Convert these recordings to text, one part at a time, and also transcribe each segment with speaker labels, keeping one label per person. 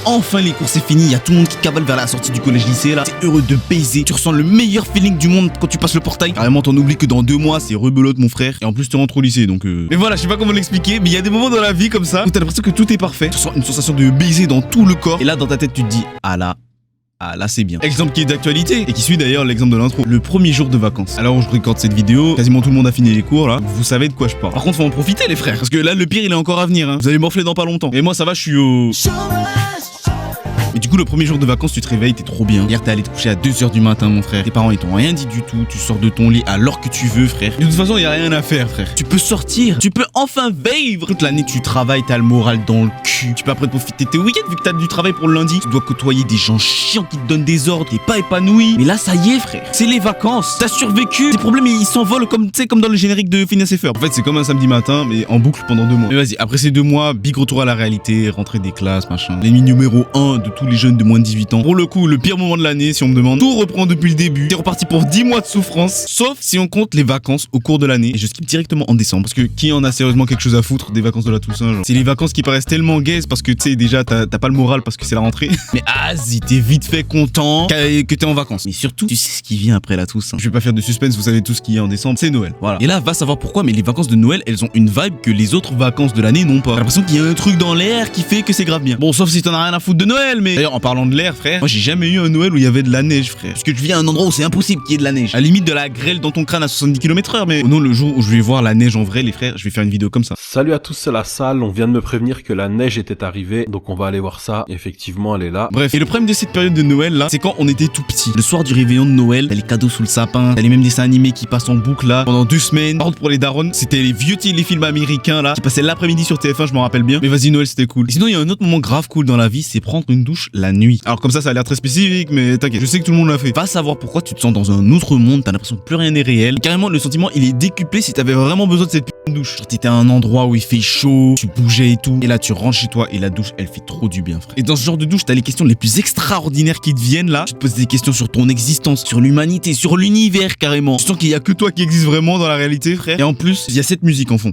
Speaker 1: enfin les cours c'est fini, il y a tout le monde qui cavale vers la sortie du collège-lycée là. T'es heureux de baiser, tu ressens le meilleur feeling du monde quand tu passes le portail. Carrément t'en oublies que dans 2 mois c'est rebelote mon frère. Et en plus tu rentres au lycée donc Mais voilà, je sais pas comment l'expliquer, mais il y a des moments dans la vie comme ça où t'as l'impression que tout est parfait. Tu ressens une sensation de baiser dans tout le corps. Et là dans ta tête tu te dis ah là c'est bien. Exemple qui est d'actualité et qui suit d'ailleurs l'exemple de l'intro. Le premier jour de vacances. Alors où je recorde cette vidéo, quasiment tout le monde a fini les cours là. Vous savez de quoi je parle. Par contre faut en profiter les frères. Parce que là le pire il est encore à venir hein. Vous allez morfler dans pas longtemps. Et moi ça va, je suis au... Mais du coup le premier jour de vacances tu te réveilles, t'es trop bien. Hier t'es allé te coucher à 2h du matin mon frère. Tes parents ils t'ont rien dit du tout. Tu sors de ton lit alors que tu veux frère. De toute façon y a rien à faire frère. Tu peux sortir, tu peux enfin vivre. Toute l'année tu travailles, t'as le moral dans le cul. Tu peux après profiter de tes week-ends vu que t'as du travail pour le lundi. Tu dois côtoyer des gens chiants qui te donnent des ordres. T'es pas épanoui. Mais là ça y est frère. C'est les vacances. T'as survécu. Tes problèmes ils s'envolent comme tu sais comme dans le générique de Phineas et Ferb. En fait c'est comme un samedi matin mais en boucle pendant 2 mois. Mais vas-y, après ces 2 mois, big retour à la réalité, rentrée des classes, machin. L'ennemi numéro 1 de tous les jeunes de moins de 18 ans. Pour le coup, le pire moment de l'année, si on me demande, tout reprend depuis le début. T'es reparti pour 10 mois de souffrance, sauf si on compte les vacances au cours de l'année. Et je skip directement en décembre, parce que qui en a sérieusement quelque chose à foutre des vacances de la Toussaint, genre. C'est les vacances qui paraissent tellement gaze parce que tu sais déjà t'as pas le moral parce que c'est la rentrée. Mais vas-y, t'es vite fait content que t'es en vacances. Mais surtout, tu sais ce qui vient après la Toussaint. Je vais pas faire de suspense, vous savez tout ce qu'il y a en décembre, c'est Noël. Voilà. Et là, va savoir pourquoi, mais les vacances de Noël, elles ont une vibe que les autres vacances de l'année n'ont pas. J'ai l'impression qu'il y a un truc dans l'air qui fait que c'est grave bien. Bon, sauf si t'en as rien à foutre de Noël, mais d'ailleurs en parlant de l'air, frère, moi j'ai jamais eu un Noël où il y avait de la neige, frère. Parce que je viens à un endroit où c'est impossible qu'il y ait de la neige. À la limite de la grêle dans ton crâne à 70 km/h, mais non, le jour où je vais voir la neige en vrai, les frères, je vais faire une vidéo comme ça.
Speaker 2: Salut à tous, c'est la salle. On vient de me prévenir que la neige était arrivée, donc on va aller voir ça. Effectivement, elle est là.
Speaker 1: Bref, et le problème de cette période de Noël là, c'est quand on était tout petit. Le soir du réveillon de Noël, t'as les cadeaux sous le sapin, t'as les mêmes dessins animés qui passent en boucle là pendant 2 semaines. Par contre, pour les darons, c'était les vieux téléfilms américains là qui passaient l'après-midi sur TF1, je m'en rappelle bien. Mais vas-y, Noël c'était cool. Et sinon, il y a un autre moment grave cool dans la vie, c'est prendre une douche la nuit. Alors comme ça a l'air très spécifique, mais t'inquiète, je sais que tout le monde l'a fait. Va savoir pourquoi tu te sens dans un autre monde, t'as l'impression que plus rien n'est réel. Carrément, le sentiment il est décuplé si t'avais vraiment besoin de cette douche. Genre t'étais à un endroit où il fait chaud, tu bougeais et tout. Et là tu rentres chez toi et la douche elle fait trop du bien frère. Et dans ce genre de douche t'as les questions les plus extraordinaires qui te viennent là. Tu te poses des questions sur ton existence, sur l'humanité, sur l'univers carrément. Tu sens qu'il y a que toi qui existe vraiment dans la réalité frère. Et en plus il y a cette musique en fond.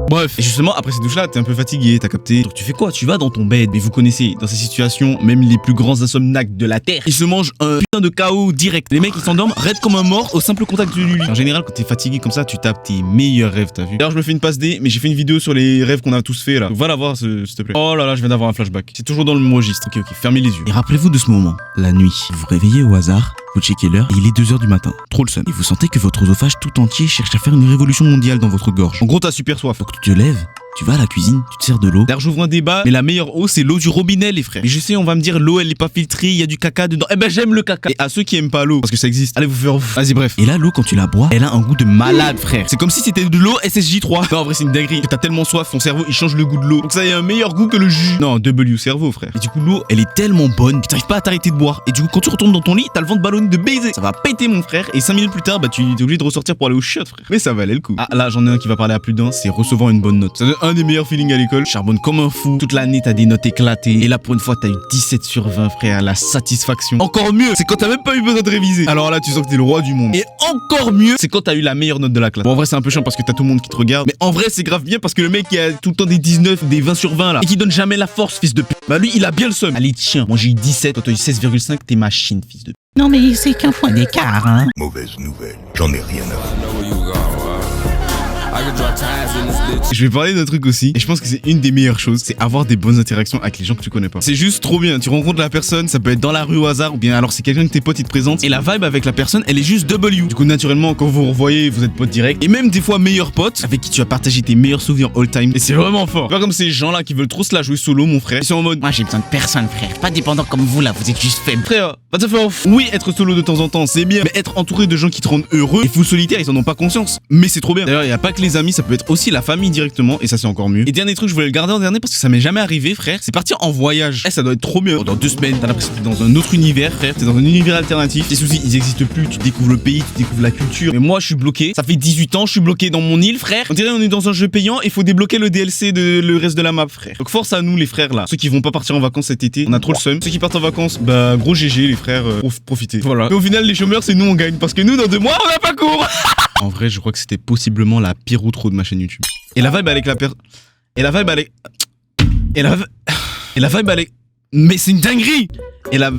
Speaker 1: Bref, et justement après cette douche là t'es un peu fatigué, t'as capté. Donc tu fais quoi? Tu vas dans ton bed. Mais vous connaissez, dans ces situations, même les plus grands insomniaques de la terre, ils se mangent un putain de KO direct. Les mecs ils s'endorment raide comme un mort au simple contact du lit. En général quand t'es fatigué comme ça, tu tapes tes meilleurs rêves, t'as vu. D'ailleurs je me fais une passe D, mais j'ai fait une vidéo sur les rêves qu'on a tous fait là. Donc, va la voir s'il te plaît. Oh là là, je viens d'avoir un flashback. C'est toujours dans le même registre. Ok, fermez les yeux. Et rappelez-vous de ce moment, la nuit. Vous vous réveillez au hasard. Vous checkez l'heure et il est 2h du matin. Trop le seum. Et vous sentez que votre oesophage tout entier cherche à faire une révolution mondiale dans votre gorge. En gros, t'as super soif. Donc tu te lèves, tu vas à la cuisine, tu te sers de l'eau. D'ailleurs, j'ouvre un débat, mais la meilleure eau, c'est l'eau du robinet, les frères. Et je sais, on va me dire, l'eau, elle est pas filtrée, il y a du caca dedans. Eh ben, j'aime le caca. Et à ceux qui aiment pas l'eau, parce que ça existe, allez vous faire... Vas-y, bref. Et là, l'eau, quand tu la bois, elle a un goût de malade, frère. C'est comme si c'était de l'eau SSJ3. Non, en vrai, c'est une dinguerie. T'as tellement soif, ton cerveau, il change le goût de l'eau. Donc ça a un meilleur goût que le jus. Non, W cerveau, frère. Et du coup, l'eau, elle est tellement bonne que t'arrives pas à t'arrêter de boire. Et du coup, quand tu retournes dans ton lit, t'as le ventre ballonné de baiser. Ça va péter, mon frère. Et 5 minutes plus tard, bah, tu es obligé de ressortir pour aller au shot, frère. Mais ça valait le coup. Ah, là, j'en ai un qui va parler à plus d'un, c'est recevoir une bonne note. Ça donne un des meilleurs feelings à l'école. Charbonne comme un fou. Toute l'année, t'as des notes éclatées. Et là, pour une fois, t'as eu 17 sur 20, frère. La satisfaction. Encore mieux, c'est quand t'as même pas eu besoin de réviser. Alors là, tu sens que t'es le roi du monde. Et encore mieux, c'est quand t'as eu la meilleure note de la classe. Bon, en vrai, c'est un peu chiant parce que t'as tout le monde qui te regarde. Mais en vrai, c'est grave bien parce que le mec qui a tout le temps des 19, des 20 sur 20 là. Et qui donne jamais la force, fils de p. Bah lui, il a bien le seum. Allez, tiens. Moi, j'ai eu 17. Toi, t'as eu 16,5. T'es machine, fils de p.
Speaker 3: Non mais c'est qu'un point d'écart, hein.
Speaker 4: Mauvaise nouvelle, j'en ai rien à foutre.
Speaker 1: Je vais parler d'un truc aussi, et je pense que c'est une des meilleures choses, c'est avoir des bonnes interactions avec les gens que tu connais pas. C'est juste trop bien, tu rencontres la personne, ça peut être dans la rue au hasard, ou bien alors c'est quelqu'un que tes potes ils te présentent, et la vibe avec la personne, elle est juste W. Du coup, naturellement, quand vous vous revoyez, vous êtes potes direct, et même des fois meilleurs potes, avec qui tu vas partager tes meilleurs souvenirs all time, et c'est vraiment fort. Pas comme ces gens-là qui veulent trop se la jouer solo, mon frère. Ils sont en mode,
Speaker 3: Moi j'ai besoin de personne, frère. Pas dépendant comme vous là, vous êtes juste faible.
Speaker 1: frère, va te faire off. Oui, être solo de temps en temps, c'est bien, mais être entouré de gens qui te rendent heureux et full solitaire, ils en ont pas conscience. Mais c'est trop bien. D'ailleurs, il y a pas que les amis, ça peut être aussi la famille directement, et ça c'est encore mieux. Et dernier truc, je voulais le garder en dernier parce que ça m'est jamais arrivé, frère. C'est partir en voyage. Ça doit être trop bien. Dans 2 semaines, t'as l'impression que t'es dans un autre univers, frère. T'es dans un univers alternatif. Tes soucis, ils existent plus. Tu découvres le pays, tu découvres la culture. Mais moi, je suis bloqué. Ça fait 18 ans, je suis bloqué dans mon île, frère. On dirait on est dans un jeu payant, il faut débloquer le DLC de le reste de la map, frère. Donc force à nous, les frères là. Ceux qui vont pas partir en vacances cet été, on a trop le seum. Ceux qui partent en vacances, bah gros GG, les frères, profitez. Voilà. Mais au final, les chômeurs, c'est nous on gagne parce que nous, dans 2 mois, on a pas cours. En vrai, je crois que c'était possiblement la pire outro de ma chaîne YouTube. Et la vibe avec la personne... Et la vibe avec... Et la vibe avec... Mais c'est une dinguerie. Et la...